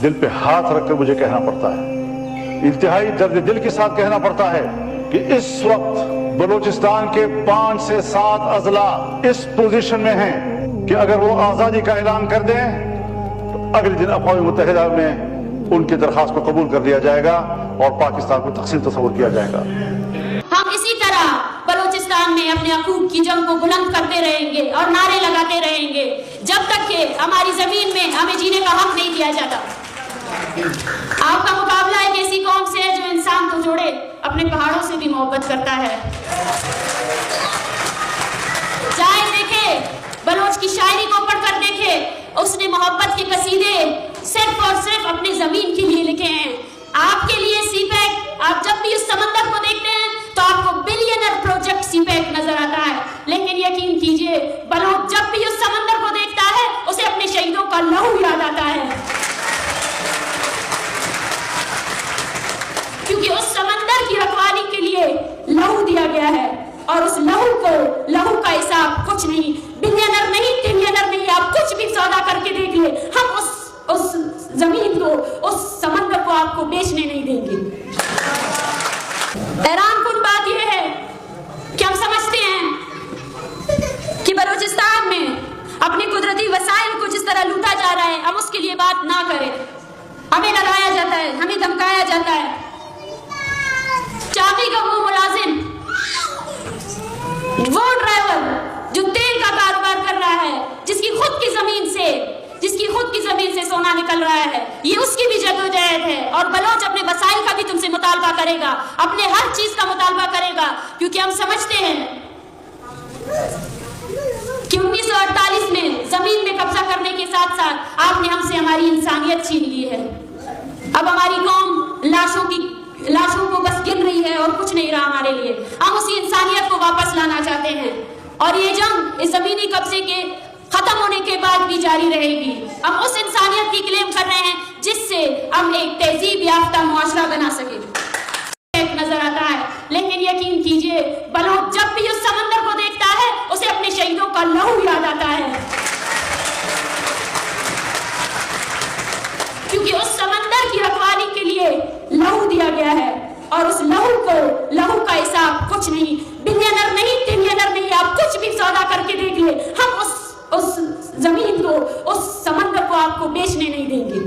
दिल पे हाथ रखकर मुझे कहना पड़ता है, इंतहाई दर्द दिल के साथ कहना पड़ता है कि इस वक्त बलूचिस्तान के 5 से 7 अजला इस पोजीशन में हैं कि अगर वो आज़ादी का ऐलान कर दें तो अगले दिन अक़वाम मुत्तहिदा में उनकी दरख्वास्त को कबूल कर लिया जाएगा और पाकिस्तान को तक़सीम तस्वुर किया जाएगा। हम इसी तरह बलूचिस्तान में अपने हकूक़ की जंग को बुलंद करते रहेंगे और नारे लगाते रहेंगे जब तक कि हमारी ज़मीन में हमें जीने का हक नहीं दिया जाता। आपका मुकाबला एक ऐसी कौम से है जो इंसान को जोड़े अपने पहाड़ों से भी मोहब्बत करता है। जाए देखे, बलोच की शायरी को पढ़कर देखे, उसने मोहब्बत के कसीदे सिर्फ और सिर्फ अपनी जमीन के लिए लिखे हैं। आपके लिए सीपैक, आप जब भी उस समंदर को देखते हैं तो आपको बिलियनर प्रोजेक्ट सीपैक नजर आता है, लेकिन यकीन कीजिए बलोच जब भी उस समंदर को देखता है उसे अपने शहीदों का लहू याद आता है, क्योंकि उस समंदर की रखवाली के लिए लहू दिया गया है और उस लहू का हिसाब कुछ नहीं, बिलियनर नहीं, ट्रिलियनर नहीं, आप कुछ भी सौदा करके देख ले, हम उस जमीन को, उस समंदर को आपको बेचने नहीं देंगे। हैरान कुन बात यह है कि हम समझते हैं कि बलूचिस्तान में अपने कुदरती वसाइल को जिस तरह लूटा जा रहा है हम उसके लिए बात ना करें। हमें डराया जाता है, हमें धमकाया जाता है। चाबी का वो मुलाजिम, वो ड्राइवर जो तेल का कारोबार कर रहा है, जिसकी खुद की जमीन से सोना निकल रहा है, ये उसकी भी जदोजहद है। और बलोच अपने वसाइल का भी तुमसे मुतालबा करेगा, अपने हर चीज का मुतालबा करेगा, क्योंकि हम समझते हैं कि 1948 में जमीन में कब्जा करने के साथ साथ आपने हमसे हमारी इंसानियत छीन ली है। अब हमारी कौम लाशों को बस गिन रही है और कुछ नहीं रहा हमारे लिए। हम उसी इंसानियत को वापस लाना चाहते हैं और ये जंग इस जमीनी कब्जे के खत्म होने के बाद भी जारी रहेगी। हम उस इंसानियत की क्लेम कर रहे हैं जिससे हम एक तहजीब याफ्ता मुआशरा बना सके। नजर आता है, लेकिन यकीन कीजिए बलोच जब भी उस समंदर को देखता है उसे अपने शहीदों का लहू याद आता है, क्योंकि उस समंदर की रखवाली के लिए लहू दिया गया है और उस लहू का हिसाब कुछ नहीं, बिलियनर नहीं, ट्रिलियनर नहीं, आप कुछ भी सौदा करके देख ले, हम उस जमीन को, उस समंदर को आपको बेचने नहीं देंगे।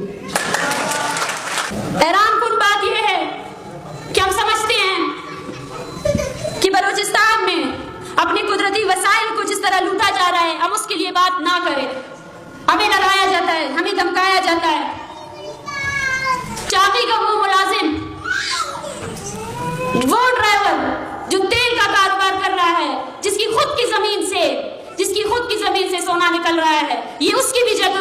हैरान कुन बात यह है कि हम समझते हैं कि बलूचिस्तान में अपने कुदरती वसाइल को जिस तरह लूटा जा रहा है हम उसके लिए बात ना करें। हमें डराया जाता है, हमें धमकाया जाता है। चाबी का वो मुलाजिम, वो ड्राइवर जो तेल का कारोबार कर रहा है, जिसकी खुद की जमीन से सोना निकल रहा है, ये उसकी भी जगह